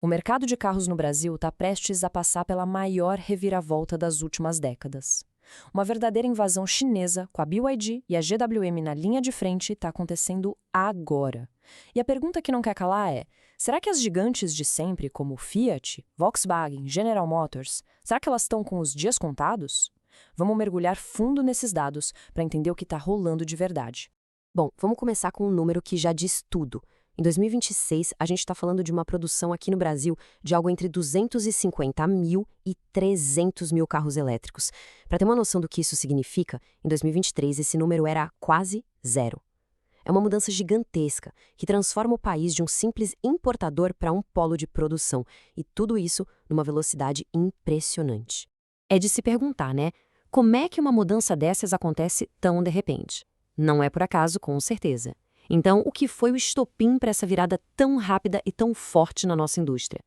O mercado de carros no Brasil está prestes a passar pela maior reviravolta das últimas décadas. Uma verdadeira invasão chinesa, com a BYD e a GWM na linha de frente, está acontecendo agora. E a pergunta que não quer calar é: será que as gigantes de sempre, como Fiat, Volkswagen, General Motors, será que elas estão com os dias contados? Vamos mergulhar fundo nesses dados para entender o que está rolando de verdade. Bom, vamos começar com um número que já diz tudo. Em 2026, a gente está falando de uma produção aqui no Brasil de algo entre 250 mil e 300 mil carros elétricos. Para ter uma noção do que isso significa, em 2023 esse número era quase zero. É uma mudança gigantesca que transforma o país de um simples importador para um polo de produção, e tudo isso numa velocidade impressionante. É de se perguntar, né? Como é que uma mudança dessas acontece tão de repente? Não é por acaso, com certeza. Então, o que foi o estopim para essa virada tão rápida e tão forte na nossa indústria?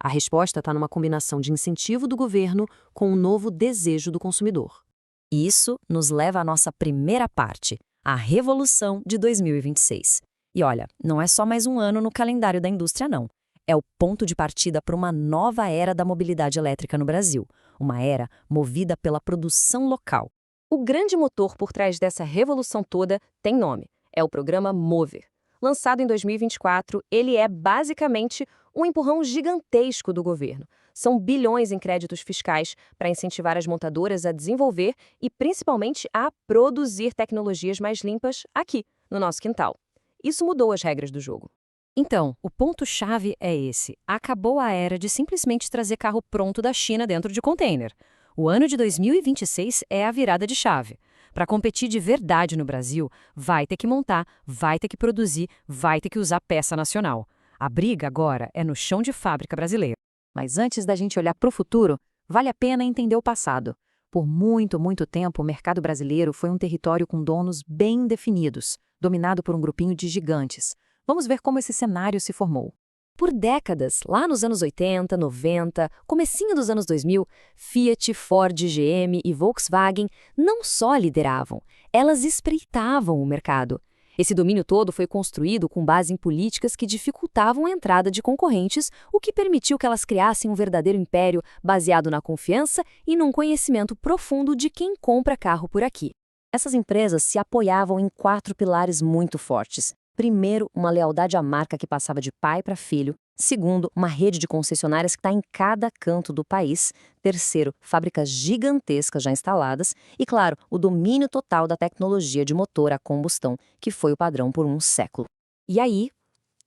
A resposta está numa combinação de incentivo do governo com um novo desejo do consumidor. E isso nos leva à nossa primeira parte, a Revolução de 2026. E olha, não é só mais um ano no calendário da indústria, não. É o ponto de partida para uma nova era da mobilidade elétrica no Brasil, uma era movida pela produção local. O grande motor por trás dessa revolução toda tem nome. É o programa Mover. Lançado em 2024, ele é basicamente um empurrão gigantesco do governo. São bilhões em créditos fiscais para incentivar as montadoras a desenvolver e, principalmente, a produzir tecnologias mais limpas aqui, no nosso quintal. Isso mudou as regras do jogo. Então, o ponto-chave é esse. Acabou a era de simplesmente trazer carro pronto da China dentro de container. O ano de 2026 é a virada de chave. Para competir de verdade no Brasil, vai ter que montar, vai ter que produzir, vai ter que usar peça nacional. A briga agora é no chão de fábrica brasileiro. Mas antes da gente olhar para o futuro, vale a pena entender o passado. Por muito, muito tempo, o mercado brasileiro foi um território com donos bem definidos, dominado por um grupinho de gigantes. Vamos ver como esse cenário se formou. Por décadas, lá nos anos 80, 90, comecinho dos anos 2000, Fiat, Ford, GM e Volkswagen não só lideravam, elas espreitavam o mercado. Esse domínio todo foi construído com base em políticas que dificultavam a entrada de concorrentes, o que permitiu que elas criassem um verdadeiro império baseado na confiança e num conhecimento profundo de quem compra carro por aqui. Essas empresas se apoiavam em 4 pilares muito fortes. Primeiro, uma lealdade à marca que passava de pai para filho. Segundo, uma rede de concessionárias que está em cada canto do país. Terceiro, fábricas gigantescas já instaladas. E, claro, o domínio total da tecnologia de motor a combustão, que foi o padrão por um século. E aí,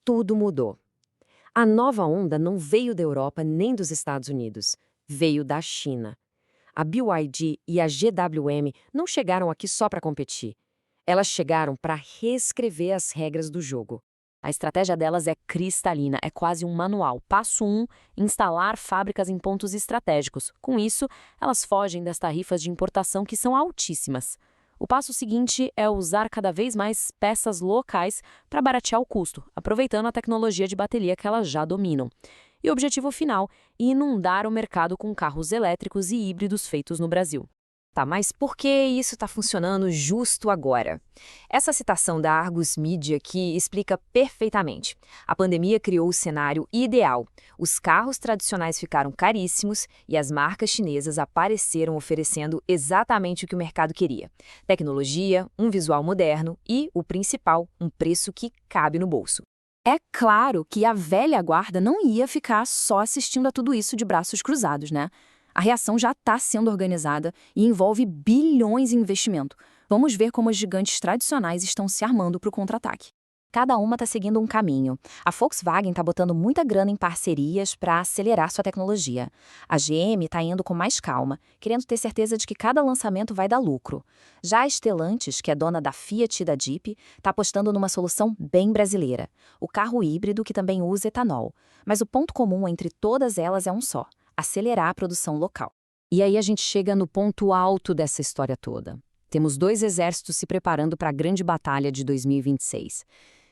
tudo mudou. A nova onda não veio da Europa nem dos Estados Unidos. Veio da China. A BYD e a GWM não chegaram aqui só para competir. Elas chegaram para reescrever as regras do jogo. A estratégia delas é cristalina, é quase um manual. Passo 1, instalar fábricas em pontos estratégicos. Com isso, elas fogem das tarifas de importação que são altíssimas. O passo seguinte é usar cada vez mais peças locais para baratear o custo, aproveitando a tecnologia de bateria que elas já dominam. E o objetivo final é inundar o mercado com carros elétricos e híbridos feitos no Brasil. Tá, mas por que isso está funcionando justo agora? Essa citação da Argus Media aqui explica perfeitamente. A pandemia criou o cenário ideal. Os carros tradicionais ficaram caríssimos e as marcas chinesas apareceram oferecendo exatamente o que o mercado queria: tecnologia, um visual moderno e, o principal, um preço que cabe no bolso. É claro que a velha guarda não ia ficar só assistindo a tudo isso de braços cruzados, né? A reação já está sendo organizada e envolve bilhões em investimento. Vamos ver como as gigantes tradicionais estão se armando para o contra-ataque. Cada uma está seguindo um caminho. A Volkswagen está botando muita grana em parcerias para acelerar sua tecnologia. A GM está indo com mais calma, querendo ter certeza de que cada lançamento vai dar lucro. Já a Stellantis, que é dona da Fiat e da Jeep, está apostando numa solução bem brasileira: o carro híbrido que também usa etanol. Mas o ponto comum entre todas elas é um só: acelerar a produção local. E aí a gente chega no ponto alto dessa história toda. Temos 2 exércitos se preparando para a grande batalha de 2026.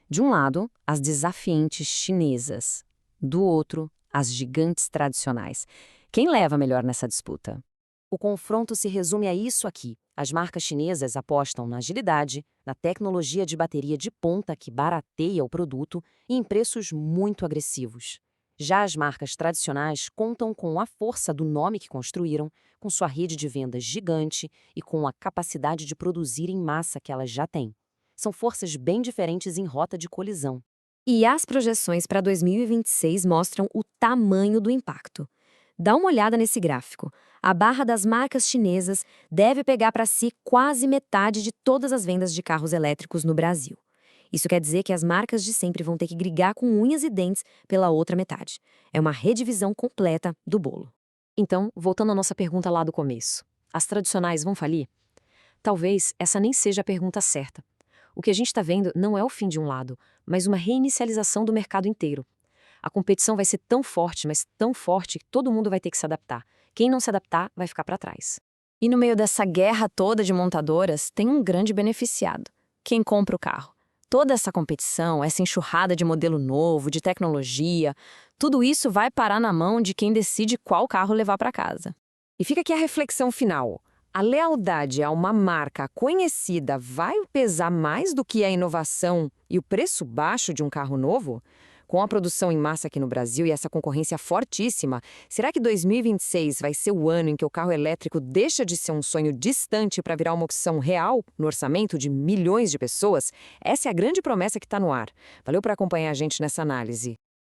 De um lado, as desafiantes chinesas. Do outro, as gigantes tradicionais. Quem leva melhor nessa disputa? O confronto se resume a isso aqui. As marcas chinesas apostam na agilidade, na tecnologia de bateria de ponta que barateia o produto e em preços muito agressivos. Já as marcas tradicionais contam com a força do nome que construíram, com sua rede de vendas gigante e com a capacidade de produzir em massa que elas já têm. São forças bem diferentes em rota de colisão. E as projeções para 2026 mostram o tamanho do impacto. Dá uma olhada nesse gráfico. A barra das marcas chinesas deve pegar para si quase metade de todas as vendas de carros elétricos no Brasil. Isso quer dizer que as marcas de sempre vão ter que brigar com unhas e dentes pela outra metade. É uma redivisão completa do bolo. Então, voltando à nossa pergunta lá do começo, as tradicionais vão falir? Talvez essa nem seja a pergunta certa. O que a gente está vendo não é o fim de um lado, mas uma reinicialização do mercado inteiro. A competição vai ser tão forte, mas tão forte, que todo mundo vai ter que se adaptar. Quem não se adaptar vai ficar para trás. E no meio dessa guerra toda de montadoras, tem um grande beneficiado: quem compra o carro. Toda essa competição, essa enxurrada de modelo novo, de tecnologia, tudo isso vai parar na mão de quem decide qual carro levar para casa. E fica aqui a reflexão final. A lealdade a uma marca conhecida vai pesar mais do que a inovação e o preço baixo de um carro novo? Com a produção em massa aqui no Brasil e essa concorrência fortíssima, será que 2026 vai ser o ano em que o carro elétrico deixa de ser um sonho distante para virar uma opção real no orçamento de milhões de pessoas? Essa é a grande promessa que está no ar. Valeu por acompanhar a gente nessa análise.